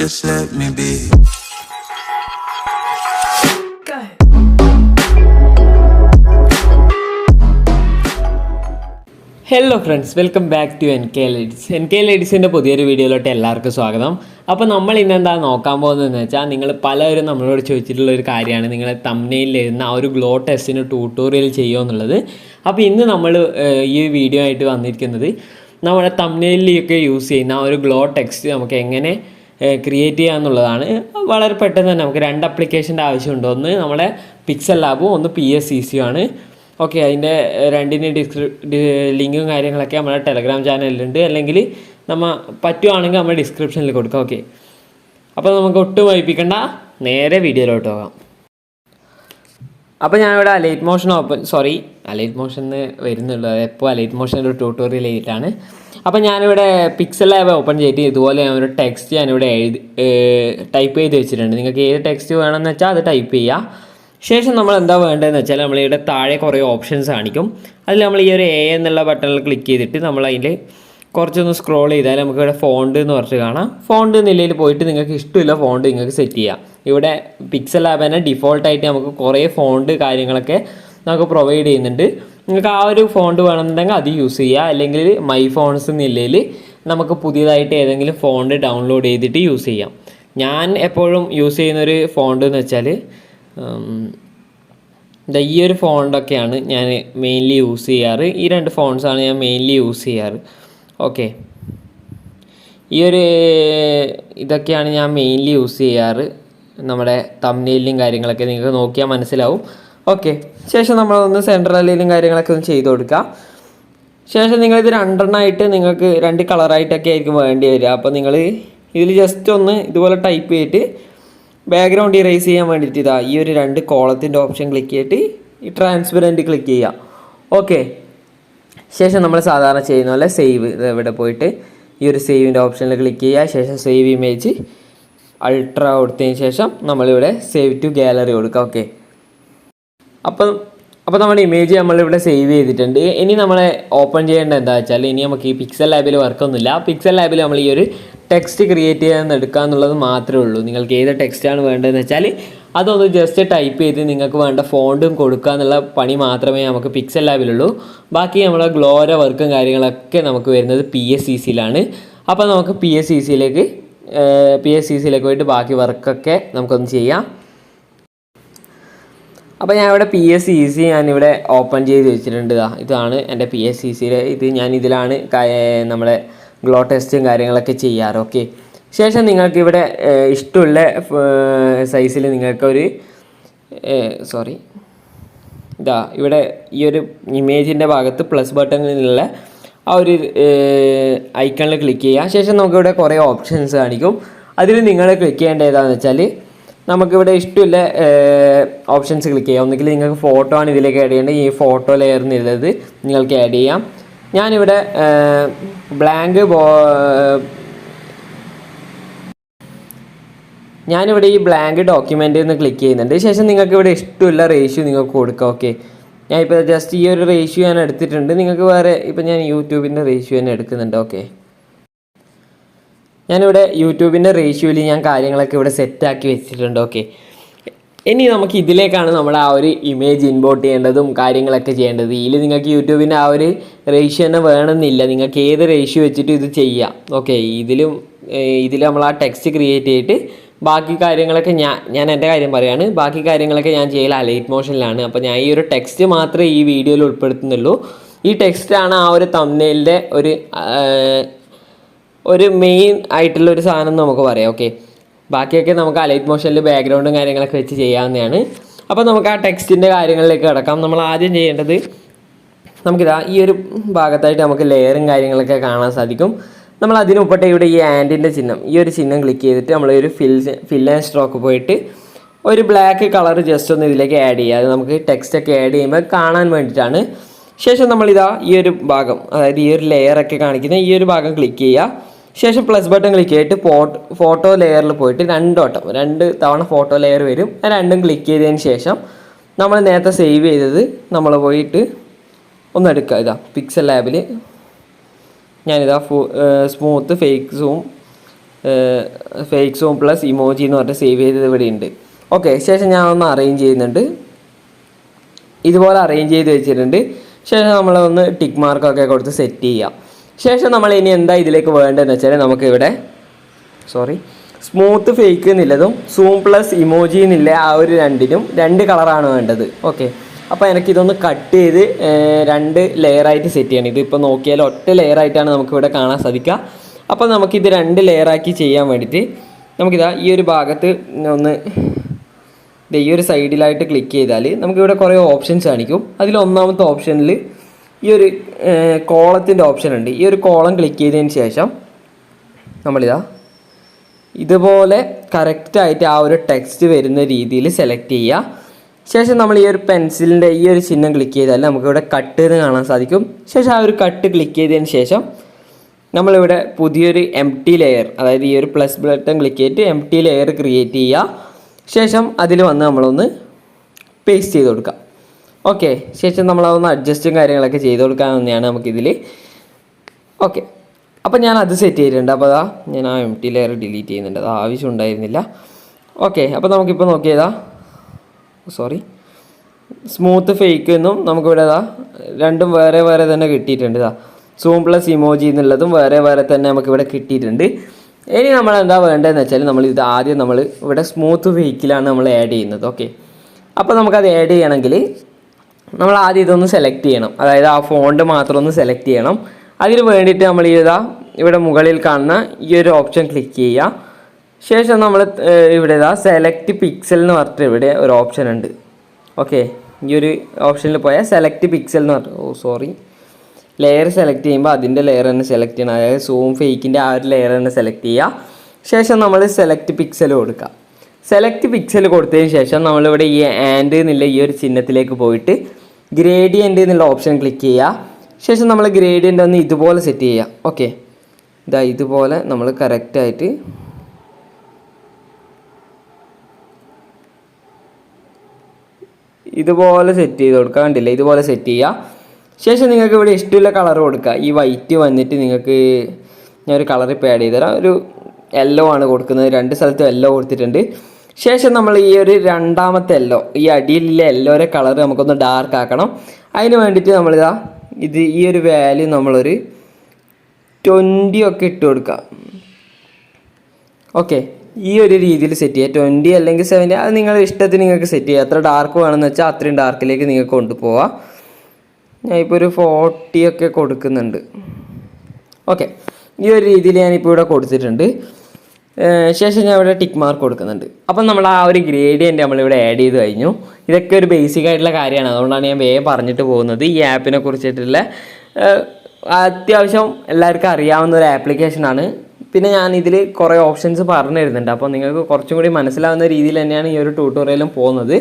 Just let me be. Hello friends, welcome back to NKL EDITS. NKL EDITSൻ്റെ പുതിയൊരു വീഡിയോയിലോട്ട് എല്ലാവർക്കും സ്വാഗതം. അപ്പോൾ നമ്മൾ ഇന്നെന്താ നോക്കാൻ പോകുന്നതെന്ന് വെച്ചാൽ, നിങ്ങൾ പലരും നമ്മളോട് ചോദിച്ചിട്ടുള്ള ഒരു കാര്യമാണ് നിങ്ങളെ തംബ്നെയിലിൽ എഴുതുന്ന ആ ഒരു ഗ്ലോ ടെസ്റ്റിന് ട്യൂട്ടോറിയൽ ചെയ്യുമോ എന്നുള്ളത്. അപ്പോൾ ഇന്ന് നമ്മൾ ഈ വീഡിയോ ആയിട്ട് വന്നിരിക്കുന്നത് നമ്മുടെ തംബ്നെയിലിലൊക്കെ യൂസ് ചെയ്യുന്ന ആ ഒരു ഗ്ലോ ടെക്സ്റ്റ് നമുക്ക് എങ്ങനെ ക്രിയേറ്റ് ചെയ്യാമെന്നുള്ളതാണ്. വളരെ പെട്ടെന്ന് തന്നെ നമുക്ക് 2 ആപ്ലിക്കേഷൻ്റെ ആവശ്യമുണ്ട്. ഒന്ന് നമ്മുടെ പിക്സൽ ലാബും ഒന്ന് PSCC ആണ്. ഓക്കെ, അതിൻ്റെ രണ്ടിൻ്റെ ലിങ്കും കാര്യങ്ങളൊക്കെ നമ്മുടെ ടെലഗ്രാം ചാനലിലുണ്ട്, അല്ലെങ്കിൽ നമ്മൾ പറ്റുവാണെങ്കിൽ നമ്മൾ ഡിസ്ക്രിപ്ഷനിൽ കൊടുക്കാം. ഓക്കെ, അപ്പോൾ നമുക്ക് ഒട്ടും വൈകിപ്പിക്കേണ്ട നേരെ വീഡിയോയിലോട്ട് പോകാം. അപ്പോൾ ഞാനിവിടെ അലൈറ്റ്മോഷൻ വരുന്നുള്ളൂ. എപ്പോൾ അലൈറ്റ്മോഷൻ്റെ ഒരു ട്യൂട്ടോറിയൽ ചെയ്തിട്ടാണ്. അപ്പോൾ ഞാനിവിടെ പിക്സൽ ലാബ് ഓപ്പൺ ചെയ്തിട്ട് ഇതുപോലെ ഒരു ടെക്സ്റ്റ് ഞാനിവിടെ ടൈപ്പ് ചെയ്ത് വെച്ചിട്ടുണ്ട്. നിങ്ങൾക്ക് ഏത് ടെക്സ്റ്റ് വേണമെന്ന് വെച്ചാൽ അത് ടൈപ്പ് ചെയ്യുക. ശേഷം നമ്മൾ എന്താ വേണ്ടതെന്ന് വെച്ചാൽ, നമ്മളിവിടെ താഴെ കുറേ ഓപ്ഷൻസ് കാണിക്കും. അതിൽ നമ്മൾ ഈ ഒരു A എന്നുള്ള ബട്ടണിൽ ക്ലിക്ക് ചെയ്തിട്ട് നമ്മൾ അതിൽ കുറച്ചൊന്ന് സ്ക്രോൾ ചെയ്താൽ നമുക്ക് ഇവിടെ ഫോണ്ട് എന്ന് പറഞ്ഞിട്ട് കാണാം. ഫോണ്ട് നിലയിൽ പോയിട്ട് നിങ്ങൾക്ക് ഇഷ്ടമില്ല ഫോണ്ട് നിങ്ങൾക്ക് സെറ്റ് ചെയ്യാം. ഇവിടെ പിക്സൽ ലാബ് തന്നെ ഡിഫോൾട്ടായിട്ട് നമുക്ക് കുറേ ഫോണ്ട് കാര്യങ്ങളൊക്കെ നമുക്ക് പ്രൊവൈഡ് ചെയ്യുന്നുണ്ട്. നിങ്ങൾക്ക് ആ ഒരു ഫോണ്ട് വേണമെന്നുണ്ടെങ്കിൽ അത് യൂസ് ചെയ്യുക, അല്ലെങ്കിൽ മൈ ഫോൺസ് നിലയിൽ നമുക്ക് പുതിയതായിട്ട് ഏതെങ്കിലും ഫോണ്ട് ഡൗൺലോഡ് ചെയ്തിട്ട് യൂസ് ചെയ്യാം. ഞാൻ എപ്പോഴും യൂസ് ചെയ്യുന്നൊരു ഫോണ്ട് എന്ന് വെച്ചാൽ ഈ ഒരു ഫോണ്ടൊക്കെയാണ് ഞാൻ മെയിൻലി യൂസ് ചെയ്യാറ്. ഈ 2 ഫോൺസാണ് ഞാൻ മെയിൻലി യൂസ് ചെയ്യാറ്. ഓക്കെ, ഈ ഒരു ഇതൊക്കെയാണ് ഞാൻ മെയിൻലി യൂസ് ചെയ്യാറ്. നമ്മുടെ തംബ്നെയിലും കാര്യങ്ങളൊക്കെ നിങ്ങൾക്ക് നോക്കിയാൽ മനസ്സിലാവും. ഓക്കെ, ശേഷം നമ്മളൊന്ന് സെൻട്രലിലും കാര്യങ്ങളൊക്കെ ഒന്ന് ചെയ്ത് കൊടുക്കുക. ശേഷം നിങ്ങളിത് 2 എണ്ണമായിട്ട് നിങ്ങൾക്ക് 2 കളറായിട്ടൊക്കെ ആയിരിക്കും വേണ്ടി വരിക. അപ്പോൾ നിങ്ങൾ ഇതിൽ ജസ്റ്റ് ഒന്ന് ഇതുപോലെ ടൈപ്പ് ചെയ്തിട്ട് ബാക്ക്ഗ്രൗണ്ട് ഇറേസ് ചെയ്യാൻ വേണ്ടിയിട്ട് ഈ ഒരു 2 കോളത്തിൻ്റെ ഓപ്ഷൻ ക്ലിക്ക് ചെയ്തിട്ട് ഈ ട്രാൻസ്പെറൻറ്റ് ക്ലിക്ക് ചെയ്യുക. ഓക്കെ, ശേഷം നമ്മൾ സാധാരണ ചെയ്യുന്ന പോലെ സേവ് ഇവിടെ പോയിട്ട് ഈ ഒരു സേവിൻ്റെ ഓപ്ഷനിൽ ക്ലിക്ക് ചെയ്യുക. ശേഷം സേവ് ഇമേജ് അൾട്രാ കൊടുത്തതിന് ശേഷം നമ്മളിവിടെ സേവ് ടു ഗാലറി കൊടുക്കുക. ഓക്കെ, അപ്പോൾ നമ്മുടെ ഇമേജ് നമ്മളിവിടെ സേവ് ചെയ്തിട്ടുണ്ട്. ഇനി നമ്മളെ ഓപ്പൺ ചെയ്യേണ്ടത് എന്താ വെച്ചാൽ, ഇനി നമുക്ക് ഈ പിക്സൽ ലാബിൽ വർക്കൊന്നുമില്ല. പിക്സൽ ലാബിൽ നമ്മൾ ഈ ഒരു ടെക്സ്റ്റ് ക്രിയേറ്റ് ചെയ്യാൻ എടുക്കുക എന്നുള്ളത് മാത്രമേ ഉള്ളൂ. നിങ്ങൾക്ക് ഏത് ടെക്സ്റ്റാണ് വേണ്ടതെന്ന് വെച്ചാൽ അതൊന്ന് ജസ്റ്റ് ടൈപ്പ് ചെയ്ത് നിങ്ങൾക്ക് വേണ്ട ഫോണ്ടും കൊടുക്കുക എന്നുള്ള പണി മാത്രമേ നമുക്ക് പിക്സൽ ലാബിലുള്ളൂ. ബാക്കി നമ്മളെ ഗ്ലോയുടെ വർക്കും കാര്യങ്ങളൊക്കെ നമുക്ക് വരുന്നത് PSCCയിലാണ്. അപ്പോൾ നമുക്ക് PSCCയിലേക്ക് പോയിട്ട് ബാക്കി വർക്കൊക്കെ നമുക്കൊന്ന് ചെയ്യാം. അപ്പോൾ ഞാനിവിടെ PSCC ഞാനിവിടെ ഓപ്പൺ ചെയ്ത് വെച്ചിട്ടുണ്ട്. ഇതാണ് എൻ്റെ PSCCയിലെ ഞാൻ ഇതിലാണ് നമ്മുടെ ഗ്ലോ ടെസ്റ്റും കാര്യങ്ങളൊക്കെ ചെയ്യാറ്. ഓക്കെ, ശേഷം നിങ്ങൾക്കിവിടെ ഇഷ്ടമുള്ള സൈസിൽ നിങ്ങൾക്കൊരു ഇവിടെ ഈ ഒരു ഇമേജിൻ്റെ ഭാഗത്ത് പ്ലസ് ബട്ടണിലുള്ള ആ ഒരു ഐക്കണിൽ ക്ലിക്ക് ചെയ്യുക. ശേഷം നമുക്കിവിടെ കുറേ ഓപ്ഷൻസ് കാണിക്കും. അതിൽ നിങ്ങൾ ക്ലിക്ക് ചെയ്യേണ്ടത് ഏതാണെന്ന് വെച്ചാൽ, നമുക്കിവിടെ ഇഷ്ടമില്ല ഓപ്ഷൻസ് ക്ലിക്ക് ചെയ്യാം. ഒന്നുകിൽ നിങ്ങൾക്ക് ഫോട്ടോ ആണ് ഇതിലേക്ക് ആഡ് ചെയ്യേണ്ടത്, ഈ ഫോട്ടോ ലെയറിനുള്ളത് നിങ്ങൾക്ക് ആഡ് ചെയ്യാം. ഞാനിവിടെ ഈ ബ്ലാങ്ക് ഡോക്യുമെൻ്റ് എന്ന് ക്ലിക്ക് ചെയ്യുന്നുണ്ട്. ശേഷം നിങ്ങൾക്ക് ഇവിടെ ഇഷ്ടമുള്ള റേഷ്യോ നിങ്ങൾക്ക് കൊടുക്കാം. ഓക്കെ, ഞാനിപ്പോൾ ജസ്റ്റ് ഈ ഒരു റേഷ്യോ ഞാൻ എടുത്തിട്ടുണ്ട്. നിങ്ങൾക്ക് വേറെ ഇപ്പോൾ ഞാൻ യൂട്യൂബിൻ്റെ റേഷ്യോ തന്നെ എടുക്കുന്നുണ്ട്. ഓക്കെ, ഞാനിവിടെ യൂട്യൂബിൻ്റെ റേഷ്യോയിൽ ഞാൻ കാര്യങ്ങളൊക്കെ ഇവിടെ സെറ്റാക്കി വെച്ചിട്ടുണ്ട്. ഓക്കെ, ഇനി നമുക്ക് ഇതിലേക്കാണ് നമ്മൾ ആ ഒരു ഇമേജ് ഇമ്പോർട്ട് ചെയ്യേണ്ടതും കാര്യങ്ങളൊക്കെ ചെയ്യേണ്ടത്. ഇതിൽ നിങ്ങൾക്ക് യൂട്യൂബിൻ്റെ ആ ഒരു റേഷ്യോ തന്നെ വേണമെന്നില്ല, നിങ്ങൾക്ക് ഏത് റേഷ്യോ വെച്ചിട്ട് ഇത് ചെയ്യാം. ഓക്കെ, ഇതിൽ നമ്മൾ ആ ടെക്സ്റ്റ് ക്രിയേറ്റ് ചെയ്തിട്ട് ബാക്കി കാര്യങ്ങളൊക്കെ ഞാൻ എൻ്റെ കാര്യം പറയുകയാണ്. ബാക്കി കാര്യങ്ങളൊക്കെ ഞാൻ ചെയ്യൽ Alightmotionലാണ്. അപ്പോൾ ഞാൻ ഈ ഒരു ടെക്സ്റ്റ് മാത്രമേ ഈ വീഡിയോയിൽ ഉൾപ്പെടുത്തുന്നുള്ളൂ. ഈ ടെക്സ്റ്റാണ് ആ ഒരു തംബ്നെയിലിൻ്റെ ഒരു മെയിൻ ആയിട്ടുള്ളൊരു സാധനം നമുക്ക് പറയാം. ഓക്കെ, ബാക്കിയൊക്കെ നമുക്ക് Alightmotionൽ ബാക്ക്ഗ്രൗണ്ടും കാര്യങ്ങളൊക്കെ വെച്ച് ചെയ്യാവുന്നതാണ്. അപ്പോൾ നമുക്ക് ആ ടെക്സ്റ്റിൻ്റെ കാര്യങ്ങളിലേക്ക് കിടക്കാം. നമ്മൾ ആദ്യം ചെയ്യേണ്ടത്, നമുക്കിതാ ഈ ഒരു ഭാഗത്തായിട്ട് നമുക്ക് ലെയറും കാര്യങ്ങളൊക്കെ കാണാൻ സാധിക്കും. നമ്മൾ അതിനുൾപ്പെട്ട് ഇവിടെ ഈ ആൻഡിൻ്റെ ചിഹ്നം, ഈ ഒരു ചിഹ്നം ക്ലിക്ക് ചെയ്തിട്ട് നമ്മൾ ഒരു ഫിൽ ആൻഡ് സ്ട്രോക്ക് പോയിട്ട് ഒരു ബ്ലാക്ക് കളർ ജസ്റ്റ് ഒന്ന് ഇതിലേക്ക് ആഡ് ചെയ്യുക. അത് നമുക്ക് ടെക്സ്റ്റൊക്കെ ആഡ് ചെയ്യുമ്പോൾ കാണാൻ വേണ്ടിയിട്ടാണ്. ശേഷം നമ്മളിതാ ഈ ഒരു ഭാഗം, അതായത് ഈ ഒരു ലെയറൊക്കെ കാണിക്കുന്ന ഈ ഒരു ഭാഗം ക്ലിക്ക് ചെയ്യുക. ശേഷം പ്ലസ് ബട്ടൺ ക്ലിക്ക് ചെയ്തിട്ട് ഫോട്ടോ ലെയറിൽ പോയിട്ട് 2 തവണ ഫോട്ടോ ലെയർ വരും. ആ 2 ക്ലിക്ക് ചെയ്തതിന് ശേഷം നമ്മൾ നേരത്തെ സേവ് ചെയ്തത് നമ്മൾ പോയിട്ട് ഒന്ന് എടുക്കുക. പിക്സൽ ലാബിൽ ഞാനിതാ smooth fake zoom fake zoom plus emoji എന്ന് പറഞ്ഞിട്ട് സേവ് ചെയ്തത് ഇവിടെ ഉണ്ട്. ഓക്കെ, ശേഷം ഞാൻ ഒന്ന് അറേഞ്ച് ചെയ്യുന്നുണ്ട്. ഇതുപോലെ അറേഞ്ച് ചെയ്ത് വെച്ചിട്ടുണ്ട്. ശേഷം നമ്മളൊന്ന് ടിക്ക് മാർക്കൊക്കെ കൊടുത്ത് സെറ്റ് ചെയ്യാം. ശേഷം നമ്മൾ ഇനി എന്താ ഇതിലേക്ക് വേണ്ടതെന്ന് വെച്ചാൽ നമുക്കിവിടെ സ്മൂത്ത് ഫേക്ക് എന്നുള്ളതും സൂം പ്ലസ് ഇമോജി എന്നുള്ള ആ ഒരു രണ്ടിനും 2 കളറാണ് വേണ്ടത്. ഓക്കെ, അപ്പോൾ എനിക്കിതൊന്ന് കട്ട് ചെയ്ത് 2 ലെയറായിട്ട് സെറ്റ് ചെയ്യണം. ഇതിപ്പോൾ നോക്കിയാൽ ഒറ്റ ലെയറായിട്ടാണ് നമുക്കിവിടെ കാണാൻ സാധിക്കുക. അപ്പോൾ നമുക്കിത് 2 ലെയറാക്കി ചെയ്യാൻ വേണ്ടിയിട്ട് നമുക്കിതാ ഈ ഒരു ഭാഗത്ത് ഒന്ന് ഈ ഒരു സൈഡിലായിട്ട് ക്ലിക്ക് ചെയ്താൽ നമുക്കിവിടെ കുറേ ഓപ്ഷൻസ് കാണിക്കും. അതിൽ ഒന്നാമത്തെ ഓപ്ഷനിൽ ഈ ഒരു കോളത്തിൻ്റെ ഓപ്ഷൻ ഉണ്ട്. ഈ ഒരു കോളം ക്ലിക്ക് ചെയ്തതിന് ശേഷം നമ്മളിതാ ഇതുപോലെ കറക്റ്റായിട്ട് ആ ഒരു ടെക്സ്റ്റ് വരുന്ന രീതിയിൽ സെലക്ട് ചെയ്യുക. ശേഷം നമ്മൾ ഈ ഒരു പെൻസിലിൻ്റെ ഈ ഒരു ചിഹ്നം ക്ലിക്ക് ചെയ്താൽ നമുക്കിവിടെ കട്ട് എന്ന് കാണാൻ സാധിക്കും. ശേഷം ആ ഒരു കട്ട് ക്ലിക്ക് ചെയ്തതിന് ശേഷം നമ്മളിവിടെ പുതിയൊരു എംപ്റ്റി ലെയർ, അതായത് ഈ ഒരു പ്ലസ് ബട്ടൺ ക്ലിക്ക് ചെയ്തിട്ട് എംപ്റ്റി ലെയർ ക്രിയേറ്റ് ചെയ്യുക. ശേഷം അതിൽ വന്ന് നമ്മളൊന്ന് പേസ്റ്റ് ചെയ്ത് കൊടുക്കാം. ഓക്കെ, ശേഷം നമ്മളതൊന്ന് അഡ്ജസ്റ്റും കാര്യങ്ങളൊക്കെ ചെയ്ത് കൊടുക്കാമെന്നാണ് നമുക്കിതിൽ. ഓക്കെ, അപ്പോൾ ഞാൻ അത് സെറ്റ് ചെയ്തിട്ടുണ്ട്. അപ്പോൾ അതാ ഞാൻ ആ എംപ്റ്റി ലെയർ ഡിലീറ്റ് ചെയ്യുന്നുണ്ട്, അത് ആവശ്യം ഉണ്ടായിരുന്നില്ല. ഓക്കെ, അപ്പോൾ നമുക്കിപ്പോൾ നോക്കിയതാ സ്മൂത്ത് ഫേക്ക് എന്നും നമുക്കിവിടെ ഇതാ രണ്ടും വേറെ വേറെ തന്നെ കിട്ടിയിട്ടുണ്ട്. ഇതാ സൂം പ്ലസ് ഇമോജി എന്നുള്ളതും വേറെ വേറെ തന്നെ നമുക്കിവിടെ കിട്ടിയിട്ടുണ്ട്. ഇനി നമ്മൾ എന്താ വേണ്ടതെന്ന് വെച്ചാൽ ഇത് ആദ്യം നമ്മൾ ഇവിടെ സ്മൂത്ത് ഫേക്കിലാണ് നമ്മൾ ആഡ് ചെയ്യുന്നത്. ഓക്കെ, അപ്പോൾ നമുക്കത് ആഡ് ചെയ്യണമെങ്കിൽ നമ്മൾ ആദ്യം ഇതൊന്ന് സെലക്ട് ചെയ്യണം. അതായത് ആ ഫോണ്ട് മാത്രം ഒന്ന് സെലക്ട് ചെയ്യണം. അതിന് വേണ്ടിയിട്ട് നമ്മൾ ഇവിടെ മുകളിൽ കാണുന്ന ഈ ഒരു ഓപ്ഷൻ ക്ലിക്ക് ചെയ്യുക. ശേഷം നമ്മൾ ഇവിടെ സെലക്ട് പിക്സൽ എന്ന് പറഞ്ഞിട്ട് ഇവിടെ ഒരു ഓപ്ഷൻ ഉണ്ട്. ഓക്കെ, ഈ ഒരു ഓപ്ഷനിൽ പോയാൽ സെലക്ട് പിക്സൽ എന്ന് പറഞ്ഞിട്ട് ലെയർ സെലക്ട് ചെയ്യുമ്പോൾ അതിൻ്റെ ലെയർ തന്നെ സെലക്ട് ചെയ്യണം. അതായത് സൂം ഫേക്കിൻ്റെ ആ ഒരു ലെയർ തന്നെ സെലക്ട് ചെയ്യുക. ശേഷം നമ്മൾ സെലക്ട് പിക്സൽ കൊടുക്കുക. സെലക്ട് പിക്സൽ കൊടുത്തതിന് ശേഷം നമ്മളിവിടെ ഈ ആൻഡ് എന്നുള്ള ഈ ഒരു ചിഹ്നത്തിലേക്ക് പോയിട്ട് ഗ്രേഡിയൻ്റ് എന്നുള്ള ഓപ്ഷൻ ക്ലിക്ക് ചെയ്യുക. ശേഷം നമ്മൾ ഗ്രേഡിയൻ്റ് ഒന്ന് ഇതുപോലെ സെറ്റ് ചെയ്യുക. ഓക്കെ, ഇതുപോലെ നമ്മൾ കറക്റ്റായിട്ട് ഇതുപോലെ സെറ്റ് ചെയ്ത് കൊടുക്കുക. കണ്ടില്ല, ഇതുപോലെ സെറ്റ് ചെയ്യുക. ശേഷം നിങ്ങൾക്ക് ഇവിടെ ഇഷ്ടമുള്ള കളർ കൊടുക്കുക. ഈ വൈറ്റ് വന്നിട്ട് നിങ്ങൾക്ക് ഞാനൊരു കളർ ഇപ്പോൾ ആഡ് ചെയ്തുതരാം. ഒരു യെല്ലോ ആണ് കൊടുക്കുന്നത്, 2 സ്ഥലത്തും യെല്ലോ കൊടുത്തിട്ടുണ്ട്. ശേഷം നമ്മൾ ഈ ഒരു രണ്ടാമത്തെ യെല്ലോ, ഈ അടിയിലുള്ള യെല്ലോയുടെ കളർ നമുക്കൊന്ന് ഡാർക്ക് ആക്കണം. അതിന് വേണ്ടിയിട്ട് ഈ ഒരു വാല്യൂ നമ്മളൊരു 20 ഒക്കെ ഇട്ട് കൊടുക്കുക. ഓക്കെ, ഈ ഒരു രീതിയിൽ സെറ്റ് ചെയ്യുക. 20 അല്ലെങ്കിൽ 70, അത് നിങ്ങളുടെ ഇഷ്ടത്തിന് നിങ്ങൾക്ക് സെറ്റ് ചെയ്യുക. എത്ര ഡാർക്ക് വേണമെന്ന് വെച്ചാൽ അത്രയും ഡാർക്കിലേക്ക് നിങ്ങൾക്ക് കൊണ്ടുപോകാം. ഞാൻ ഇപ്പോൾ ഒരു 40 ഒക്കെ കൊടുക്കുന്നുണ്ട്. ഓക്കെ, ഈ ഒരു രീതിയിൽ ഞാനിപ്പോൾ ഇവിടെ കൊടുത്തിട്ടുണ്ട്. ശേഷം ഞാൻ ഇവിടെ ടിക്ക് മാർക്ക് കൊടുക്കുന്നുണ്ട്. അപ്പം നമ്മൾ ആ ഒരു ഗ്രേഡിയൻ്റ് നമ്മളിവിടെ ആഡ് ചെയ്ത് കഴിഞ്ഞു. ഇതൊക്കെ ഒരു ബേസിക് ആയിട്ടുള്ള കാര്യമാണ്, അതുകൊണ്ടാണ് ഞാൻ വേഗം പറഞ്ഞിട്ട് പോകുന്നത്. ഈ ആപ്പിനെ കുറിച്ചിട്ടുള്ള അത്യാവശ്യം എല്ലാവർക്കും അറിയാവുന്ന ഒരു ആപ്ലിക്കേഷനാണ്. പിന്നെ ഞാൻ ഇതിൽ കുറേ ഓപ്ഷൻസ് പറഞ്ഞു തരുന്നുണ്ട്. അപ്പോൾ നിങ്ങൾക്ക് കുറച്ചും കൂടി മനസ്സിലാവുന്ന രീതിയിൽ തന്നെയാണ് ഈ ഒരു ട്യൂട്ടോറിയലും പോകുന്നത്.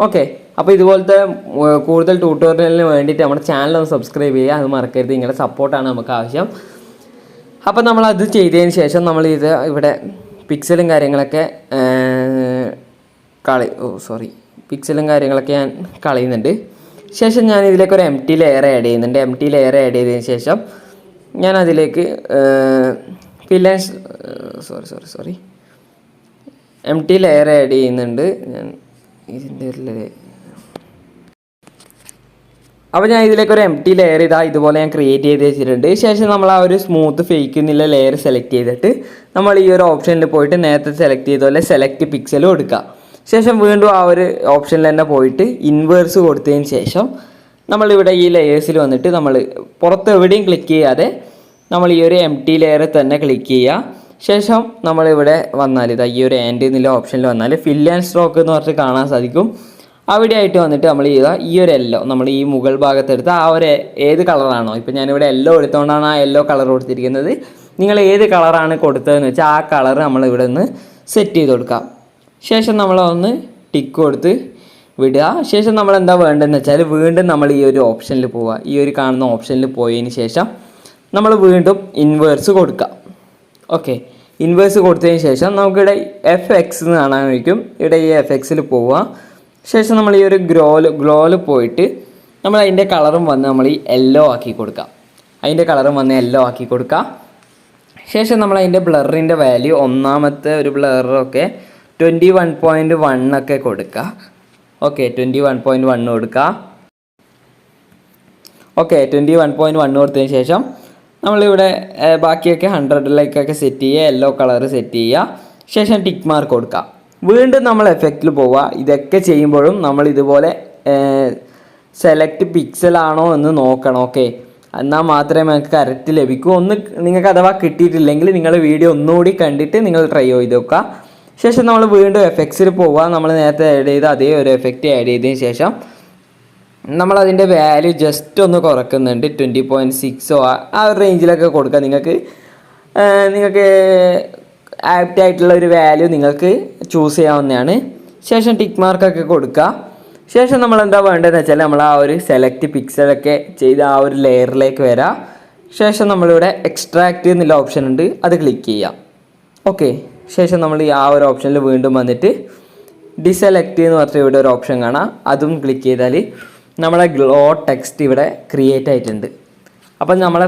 ഓക്കെ, അപ്പോൾ ഇതുപോലത്തെ കൂടുതൽ ട്യൂട്ടോറിയലിന് വേണ്ടിയിട്ട് നമ്മുടെ ചാനൽ ഒന്ന് സബ്സ്ക്രൈബ് ചെയ്യുക, അത് മറക്കരുത്. നിങ്ങളുടെ സപ്പോർട്ടാണ് നമുക്ക് ആവശ്യം. അപ്പോൾ നമ്മളത് ചെയ്തതിന് ശേഷം ഇവിടെ പിക്സലും കാര്യങ്ങളൊക്കെ പിക്സലും കാര്യങ്ങളൊക്കെ ഞാൻ കളയുന്നുണ്ട്. ശേഷം ഞാൻ ഇതിലേക്ക് ഒരു എംപ്റ്റി ലെയർ ആഡ് ചെയ്യുന്നുണ്ട്. എംപ്റ്റി ലെയർ ആഡ് ചെയ്തതിന് ശേഷം ഞാൻ അതിലേക്ക് എംപ്റ്റി ലെയർ ആഡ് ചെയ്യുന്നുണ്ട്. ഞാൻ അപ്പോൾ ഞാൻ ഇതിലേക്ക് ഒരു എംപ്റ്റി ലെയർ ഇതുപോലെ ഞാൻ ക്രിയേറ്റ് ചെയ്ത് വെച്ചിട്ടുണ്ട്. ശേഷം നമ്മൾ ആ ഒരു സ്മൂത്ത് ഫേക്ക് എന്നുള്ള ലെയർ സെലക്ട് ചെയ്തിട്ട് നമ്മൾ ഈ ഒരു ഓപ്ഷനിൽ പോയിട്ട് നേരത്തെ സെലക്ട് ചെയ്ത പോലെ സെലക്ട് പിക്സൽ കൊടുക്കുക. ശേഷം വീണ്ടും ആ ഒരു ഓപ്ഷനിൽ തന്നെ പോയിട്ട് ഇൻവേഴ്സ് കൊടുത്തതിന് ശേഷം നമ്മളിവിടെ ഈ ലെയേഴ്സിൽ വന്നിട്ട് നമ്മൾ പുറത്ത് എവിടെയും ക്ലിക്ക് ചെയ്യാതെ നമ്മൾ ഈ ഒരു എംപ്റ്റി ലെയർ തന്നെ ക്ലിക്ക് ചെയ്യുക. ശേഷം നമ്മളിവിടെ വന്നാൽ ഈ ഒരു ആൻഡ് എന്നുള്ള ഓപ്ഷനിൽ വന്നാൽ ഫിൽ ആൻഡ് സ്ട്രോക്ക് എന്ന് പറഞ്ഞിട്ട് കാണാൻ സാധിക്കും. അവിടെ ആയിട്ട് വന്നിട്ട് നമ്മൾ ഈ ഒരു യെല്ലോ നമ്മൾ ഈ മുകൾ ഭാഗത്തെടുത്ത് ആ ഒരു ഏത് കളറാണോ, ഇപ്പോൾ ഞാനിവിടെ യെല്ലോ എടുത്തുകൊണ്ടാണ് ആ യെല്ലോ കളർ കൊടുത്തിരിക്കുന്നത്. നിങ്ങൾ ഏത് കളറാണ് കൊടുത്തതെന്ന് വെച്ചാൽ ആ കളർ നമ്മളിവിടെ നിന്ന് സെറ്റ് ചെയ്ത് കൊടുക്കാം. ശേഷം നമ്മളൊന്ന് ടിക്ക് കൊടുത്ത് വിടുക. ശേഷം നമ്മൾ എന്താ വേണ്ടതെന്ന് വെച്ചാൽ വീണ്ടും നമ്മൾ ഈ ഒരു ഓപ്ഷനിൽ പോവുക. ഈ ഒരു കാണുന്ന ഓപ്ഷനിൽ പോയതിന് ശേഷം നമ്മൾ വീണ്ടും ഇൻവേഴ്സ് കൊടുക്കുക. ഓക്കെ, ഇൻവേഴ്സ് കൊടുത്തതിന് ശേഷം നമുക്കിവിടെ FX എന്ന് കാണാൻ കഴിക്കും. ഇവിടെ ഈ FXൽ പോവുക. ശേഷം നമ്മൾ ഈ ഒരു ഗ്ലോയിൽ പോയിട്ട് നമ്മൾ അതിൻ്റെ കളറും വന്ന് നമ്മൾ ഈ യെല്ലോ ആക്കി കൊടുക്കുക. അതിൻ്റെ കളറും വന്ന് യെല്ലോ ആക്കി കൊടുക്കുക. ശേഷം നമ്മൾ അതിൻ്റെ ബ്ലറിൻ്റെ വാല്യൂ ഒന്നാമത്തെ ഒരു ബ്ലറൊക്കെ 21.1 ഒക്കെ കൊടുക്കുക. ഓക്കെ, 21.1 കൊടുക്കുക. ഓക്കെ, 21.1 കൊടുത്തതിന് ശേഷം നമ്മളിവിടെ ബാക്കിയൊക്കെ 100-ലേക്കൊക്കെ സെറ്റ് ചെയ്യുക, യെല്ലോ കളർ സെറ്റ് ചെയ്യുക. ശേഷം ടിക്ക് മാർക്ക് കൊടുക്കുക. വീണ്ടും നമ്മൾ എഫക്റ്റിൽ പോവുക. ഇതൊക്കെ ചെയ്യുമ്പോഴും നമ്മൾ ഇതുപോലെ സെലക്ട് പിക്സൽ ആണോ എന്ന് നോക്കണം. ഓക്കെ, എന്നാൽ മാത്രമേ നമുക്ക് കറക്റ്റ് ലഭിക്കൂ. നിങ്ങൾക്ക് അഥവാ കിട്ടിയിട്ടില്ലെങ്കിൽ നിങ്ങൾ വീഡിയോ ഒന്നുകൂടി കണ്ടിട്ട് നിങ്ങൾ ട്രൈ ചെയ്ത് നോക്കുക. ശേഷം നമ്മൾ വീണ്ടും എഫക്ട്സിൽ പോവുക. നമ്മൾ നേരത്തെ ആഡ് ചെയ്ത അതേ ഒരു എഫക്റ്റ് ആഡ് ചെയ്തതിന് ശേഷം നമ്മളതിൻ്റെ വാല്യൂ ജസ്റ്റ് ഒന്ന് കുറക്കുന്നുണ്ട്. 20.6 ആ ഒരു റേഞ്ചിലൊക്കെ കൊടുക്കുക. നിങ്ങൾക്ക് ആപ്റ്റ് ആയിട്ടുള്ള ഒരു വാല്യൂ നിങ്ങൾക്ക് ചൂസ് ചെയ്യാവുന്നതാണ്. ശേഷം ടിക്ക് മാർക്കൊക്കെ കൊടുക്കുക. ശേഷം നമ്മൾ എന്താ വേണ്ടതെന്ന് വെച്ചാൽ നമ്മൾ ആ ഒരു സെലക്ട് പിക്സലൊക്കെ ചെയ്ത് ആ ഒരു ലെയറിലേക്ക് വരാം. ശേഷം നമ്മളിവിടെ എക്സ്ട്രാക്റ്റ് എന്നുള്ള ഓപ്ഷൻ ഉണ്ട്, അത് ക്ലിക്ക് ചെയ്യാം. ഓക്കെ, ശേഷം നമ്മൾ ഈ ആ ഒരു ഓപ്ഷനിൽ വീണ്ടും വന്നിട്ട് ഡിസെലക്ട് എന്ന് പറഞ്ഞിട്ട് ഇവിടെ ഒരു ഓപ്ഷൻ കാണാം, അതും ക്ലിക്ക് ചെയ്താൽ നമ്മളെ ഗ്ലോ ടെക്സ്റ്റ് ഇവിടെ ക്രിയേറ്റ് ആയിട്ടുണ്ട്. അപ്പം നമ്മളെ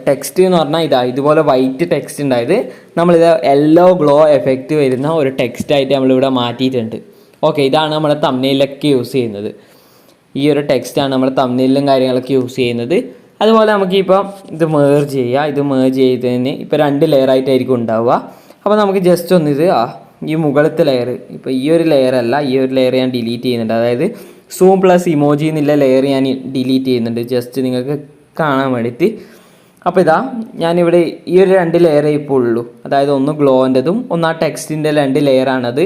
ടെക്സ്റ്റ് എന്ന് പറഞ്ഞാൽ ഇതുപോലെ വൈറ്റ് ടെക്സ്റ്റ് ഉണ്ടായത് നമ്മളിത് യെല്ലോ ഗ്ലോ എഫക്റ്റ് വരുന്ന ഒരു ടെക്സ്റ്റായിട്ട് നമ്മളിവിടെ മാറ്റിയിട്ടുണ്ട്. ഓക്കെ, ഇതാണ് നമ്മുടെ തംബ്നെയിലൊക്കെ യൂസ് ചെയ്യുന്നത്. ഈ ഒരു ടെക്സ്റ്റാണ് നമ്മൾ തംബ്നെയിലും കാര്യങ്ങളൊക്കെ യൂസ് ചെയ്യുന്നത്. അതുപോലെ നമുക്കിപ്പം ഇത് മേർജ് ചെയ്യുക. ഇത് മേർജ് ചെയ്തതിന് ഇപ്പോൾ 2 ലെയറായിട്ടായിരിക്കും ഉണ്ടാവുക. അപ്പോൾ നമുക്ക് ജസ്റ്റ് ഒന്ന് ഈ മുകളിലത്തെ ലെയർ, ഇപ്പോൾ ഈ ഒരു ലെയർ അല്ല, ഈ ഒരു ലെയർ ഞാൻ ഡിലീറ്റ് ചെയ്യുന്നുണ്ട്. അതായത് സൂം പ്ലസ് ഇമോജി എന്നുള്ള ലെയർ ഞാൻ ഡിലീറ്റ് ചെയ്യുന്നുണ്ട്, ജസ്റ്റ് നിങ്ങൾക്ക് കാണാൻ വേണ്ടിയിട്ട്. അപ്പോൾ ഞാനിവിടെ ഈ ഒരു 2 ലെയറേ ഇപ്പോൾ ഉള്ളൂ. അതായത് ഒന്ന് ഗ്ലോൻ്റെതും ഒന്ന് ആ ടെക്സ്റ്റിൻ്റെ 2 ലെയറാണത്.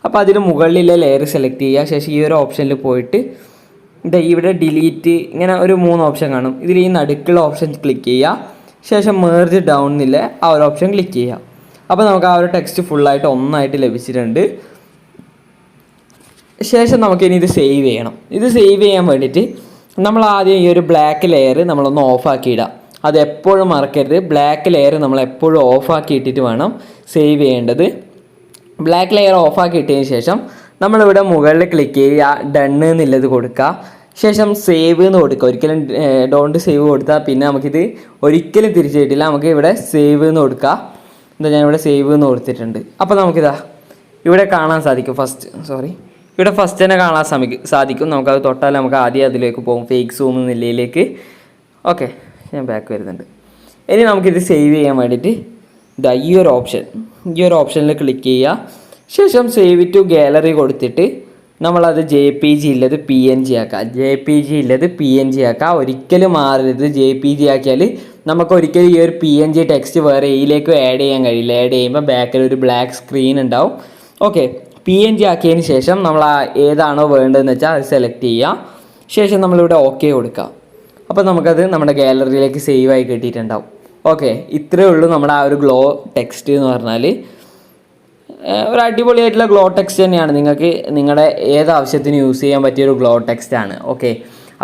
അപ്പോൾ അതിന് മുകളിലെ ലെയർ സെലക്ട് ചെയ്യുക. ശേഷം ഈ ഒരു ഓപ്ഷനിൽ പോയിട്ട് ഇവിടെ ഡിലീറ്റ് ഇങ്ങനെ ഒരു 3 ഓപ്ഷൻ കാണും. ഇതിൽ ഈ നടുക്കുള്ള ഓപ്ഷൻ ക്ലിക്ക് ചെയ്യുക. ശേഷം മേർജ് ഡൗൺ എന്നില്ല ആ ഒരു ഓപ്ഷൻ ക്ലിക്ക് ചെയ്യുക. അപ്പോൾ നമുക്ക് ആ ഒരു ടെക്സ്റ്റ് ഫുള്ളായിട്ട് ഒന്നായിട്ട് ലഭിച്ചിട്ടുണ്ട്. ശേഷം നമുക്കിനി ഇത് സേവ് ചെയ്യണം. ഇത് സേവ് ചെയ്യാൻ വേണ്ടിയിട്ട് നമ്മൾ ആദ്യം ഈ ഒരു ബ്ലാക്ക് ലെയർ നമ്മളൊന്ന് ഓഫാക്കി ഇടാം. അത് എപ്പോഴും മറക്കരുത്, ബ്ലാക്ക് ലെയർ നമ്മൾ എപ്പോഴും ഓഫാക്കി ഇട്ടിട്ട് വേണം സേവ് ചെയ്യേണ്ടത്. ബ്ലാക്ക് ലെയർ ഓഫാക്കി ഇട്ടതിന് ശേഷം നമ്മളിവിടെ മുകളിൽ ക്ലിക്ക് ചെയ്യുക, ഡണ്ണ് എന്നുള്ളത് കൊടുക്കുക. ശേഷം സേവ് എന്ന് കൊടുക്കുക. ഒരിക്കലും ഡോണ്ട് സേവ് കൊടുത്താൽ പിന്നെ നമുക്കിത് ഒരിക്കലും തിരിച്ചു കിട്ടില്ല. നമുക്ക് ഇവിടെ സേവ് എന്ന് കൊടുക്കുക. ഞാനിവിടെ സേവ് എന്ന് കൊടുത്തിട്ടുണ്ട്. അപ്പോൾ ഇവിടെ കാണാൻ സാധിക്കും. ഇവിടെ ഫസ്റ്റ് തന്നെ കാണാൻ സാധിക്കും. നമുക്കത് തൊട്ടാൽ നമുക്ക് ആദ്യം അതിലേക്ക് പോകും, ഫേക്ക് സൂം നിലയിലേക്ക്. ഓക്കെ, ഞാൻ ബാക്ക് വരുന്നുണ്ട്. ഇനി നമുക്കിത് സേവ് ചെയ്യാൻ വേണ്ടിയിട്ട് ഈ ഒരു ഓപ്ഷനിൽ ക്ലിക്ക് ചെയ്യുക. ശേഷം സേവ് ടു ഗാലറി കൊടുത്തിട്ട് നമ്മളത് JPG ഇല്ലത് PNG ആക്കുക. JPG ഇല്ലത് PNG ആക്കുക. ഒരിക്കലും മാറരുത്. JPG ആക്കിയാൽ നമുക്ക് ഒരിക്കലും ഈ ഒരു PNG ടെക്സ്റ്റ് വേറെ ഇതിലേക്ക് ആഡ് ചെയ്യാൻ കഴിയില്ല. ആഡ് ചെയ്യുമ്പോൾ ബാക്കിൽ ഒരു ബ്ലാക്ക് സ്ക്രീൻ ഉണ്ടാവും. ഓക്കെ, PNG ആക്കിയതിന് ശേഷം നമ്മൾ ഏതാണോ വേണ്ടതെന്ന് വെച്ചാൽ അത് സെലക്ട് ചെയ്യുക. ശേഷം നമ്മളിവിടെ ഓക്കെ കൊടുക്കുക. അപ്പോൾ നമുക്കത് നമ്മുടെ ഗാലറിയിലേക്ക് സേവ് ആയി കിട്ടിയിട്ടുണ്ടാവും. ഓക്കെ, ഇത്രയേ ഉള്ളൂ നമ്മുടെ ആ ഒരു ഗ്ലോ ടെക്സ്റ്റ് എന്ന് പറഞ്ഞാൽ. ഒരു അടിപൊളിയായിട്ടുള്ള ഗ്ലോ ടെക്സ്റ്റ് തന്നെയാണ്. നിങ്ങൾക്ക് നിങ്ങളുടെ ഏത് ആവശ്യത്തിന് യൂസ് ചെയ്യാൻ പറ്റിയൊരു ഗ്ലോ ടെക്സ്റ്റാണ്. ഓക്കെ,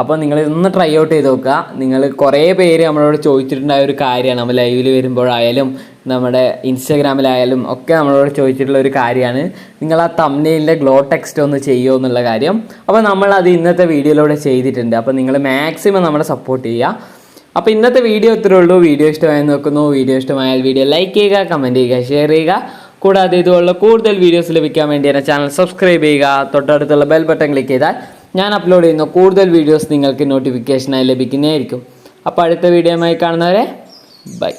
അപ്പോൾ നിങ്ങൾ ഇതൊന്ന് ട്രൈ ഔട്ട് ചെയ്ത് നോക്കുക. നിങ്ങൾ കുറേ പേര് നമ്മളോട് ചോദിച്ചിട്ടുണ്ടായ ഒരു കാര്യമാണ്. നമ്മൾ ലൈവിൽ വരുമ്പോഴായാലും നമ്മുടെ ഇൻസ്റ്റാഗ്രാമിലായാലും ഒക്കെ നമ്മളോട് ചോദിച്ചിട്ടുള്ള ഒരു കാര്യമാണ്, നിങ്ങൾ ആ തംബ്നെയിലിൻ്റെ ഗ്ലോ ടെക്സ്റ്റ് ഒന്ന് ചെയ്യുമോ എന്നുള്ള കാര്യം. അപ്പോൾ നമ്മളത് ഇന്നത്തെ വീഡിയോയിലൂടെ ചെയ്തിട്ടുണ്ട്. അപ്പോൾ നിങ്ങൾ മാക്സിമം നമ്മളെ സപ്പോർട്ട് ചെയ്യുക. അപ്പോൾ ഇന്നത്തെ വീഡിയോ ഇത്രയേ ഉള്ളൂ. വീഡിയോ ഇഷ്ടമായി നോക്കുന്നു. വീഡിയോ ഇഷ്ടമായാൽ വീഡിയോ ലൈക്ക് ചെയ്യുക, കമൻറ്റ് ചെയ്യുക, ഷെയർ ചെയ്യുക. കൂടാതെ ഇതുപോലുള്ള കൂടുതൽ വീഡിയോസ് ലഭിക്കാൻ വേണ്ടി എൻ്റെ ചാനൽ സബ്സ്ക്രൈബ് ചെയ്യുക. തൊട്ടടുത്തുള്ള ബെൽ ബട്ടൺ ക്ലിക്ക് ചെയ്താൽ ഞാൻ അപ്ലോഡ് ചെയ്യുന്ന കൂടുതൽ വീഡിയോസ് നിങ്ങൾക്ക് നോട്ടിഫിക്കേഷനായി ലഭിക്കുന്നതായിരിക്കും. അപ്പോൾ അടുത്ത വീഡിയോയുമായി കാണുന്നവരെ ബൈ.